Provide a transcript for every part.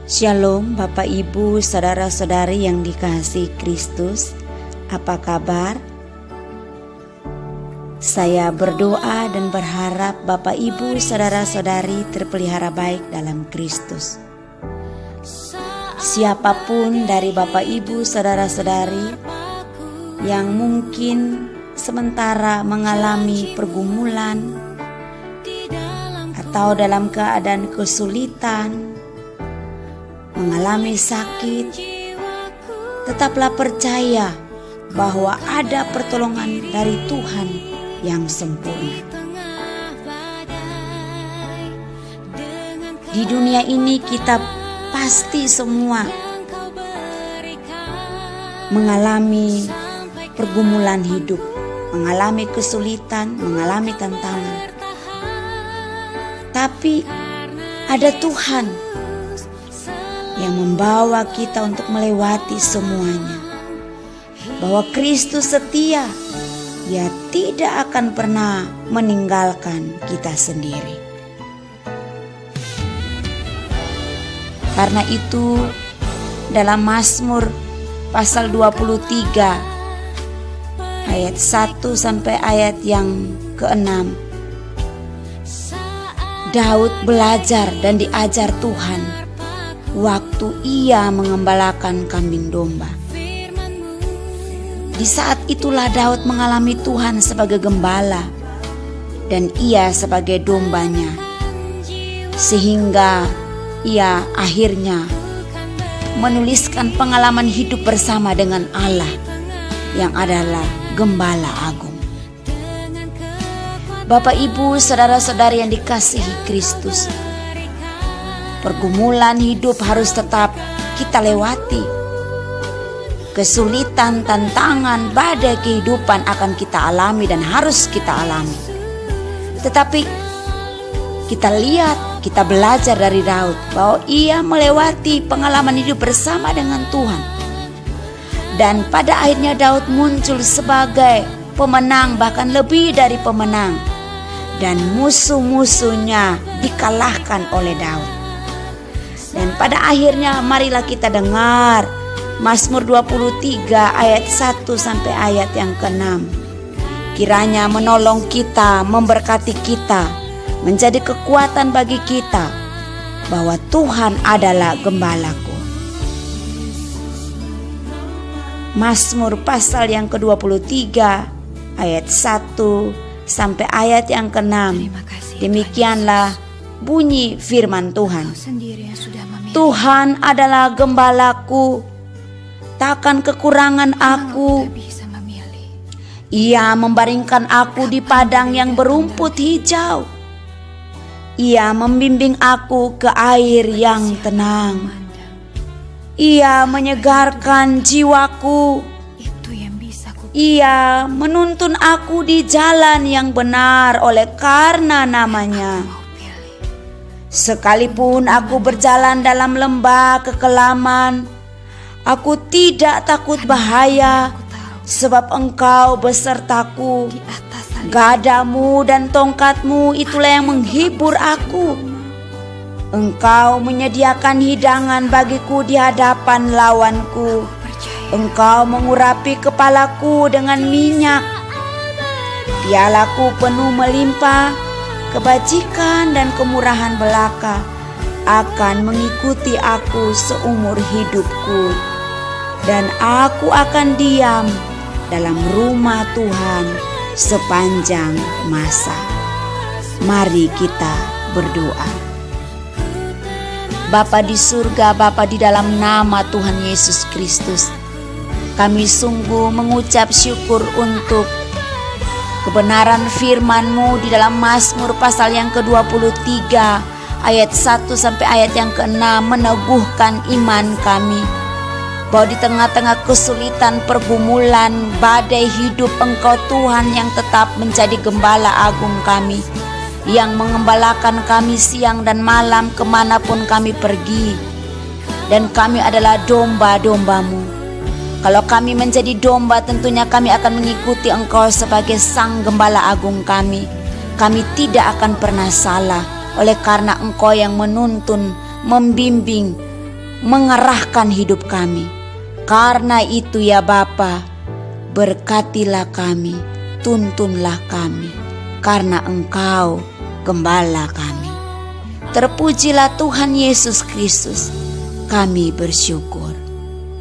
Shalom Bapak Ibu Saudara-saudari yang dikasihi Kristus. Apa kabar? Saya berdoa dan berharap Bapak Ibu Saudara-saudari terpelihara baik dalam Kristus. Siapapun dari Bapak Ibu Saudara-saudari yang mungkin sementara mengalami pergumulan atau dalam keadaan kesulitan, mengalami sakit, tetaplah percaya bahwa ada pertolongan dari Tuhan yang sempurna. Di dunia ini kita pasti semua mengalami pergumulan hidup, mengalami kesulitan, mengalami tantangan. Tapi ada Tuhan yang membawa kita untuk melewati semuanya. Bahwa Kristus setia, Dia tidak akan pernah meninggalkan kita sendiri. Karena itu dalam Mazmur pasal 23 ayat 1 sampai ayat yang ke-6, Daud belajar dan diajar Tuhan waktu ia mengembalakan kambing domba. Di saat itulah Daud mengalami Tuhan sebagai gembala dan ia sebagai dombanya, sehingga ia akhirnya menuliskan pengalaman hidup bersama dengan Allah yang adalah Gembala Agung. Bapak Ibu saudara-saudari yang dikasihi Kristus, pergumulan hidup harus tetap kita lewati. Kesulitan, tantangan, badai kehidupan akan kita alami dan harus kita alami. Tetapi kita lihat, kita belajar dari Daud bahwa ia melewati pengalaman hidup bersama dengan Tuhan. Dan pada akhirnya Daud muncul sebagai pemenang, bahkan lebih dari pemenang. Dan musuh-musuhnya dikalahkan oleh Daud. Dan pada akhirnya marilah kita dengar Mazmur 23 ayat 1 sampai ayat yang ke-6. Kiranya menolong kita, memberkati kita, menjadi kekuatan bagi kita, bahwa Tuhan adalah gembalaku. Mazmur pasal yang ke-23 ayat 1 sampai ayat yang ke-6. Demikianlah bunyi firman Tuhan. Tuhan adalah gembalaku, takkan kekurangan aku. Ia membaringkan aku di padang yang berumput hijau. Ia membimbing aku ke air yang tenang. Ia menyegarkan jiwaku. Ia menuntun aku di jalan yang benar oleh karena namanya. Sekalipun aku berjalan dalam lembah kekelaman, aku tidak takut bahaya, sebab Engkau besertaku. Gadamu dan tongkatmu itulah yang menghibur aku. Engkau menyediakan hidangan bagiku di hadapan lawanku. Engkau mengurapi kepalaku dengan minyak. Pialaku penuh melimpah. Kebajikan dan kemurahan belaka akan mengikuti aku seumur hidupku, dan aku akan diam dalam rumah Tuhan sepanjang masa. Mari kita berdoa. Bapa di surga, Bapa di dalam nama Tuhan Yesus Kristus, kami sungguh mengucap syukur untuk kebenaran firman-Mu di dalam Mazmur pasal yang ke-23 ayat 1 sampai ayat yang ke-6 meneguhkan iman kami bahwa di tengah-tengah kesulitan, pergumulan, badai hidup, Engkau Tuhan yang tetap menjadi gembala agung kami, yang mengembalakan kami siang dan malam kemanapun kami pergi. Dan kami adalah domba-domba-Mu. Kalau kami menjadi domba, tentunya kami akan mengikuti Engkau sebagai Sang Gembala Agung kami. Kami tidak akan pernah salah, oleh karena Engkau yang menuntun, membimbing, mengarahkan hidup kami. Karena itu ya Bapa, berkatilah kami, tuntunlah kami, karena Engkau gembala kami. Terpujilah Tuhan Yesus Kristus. Kami bersyukur.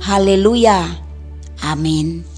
Haleluya. Amin.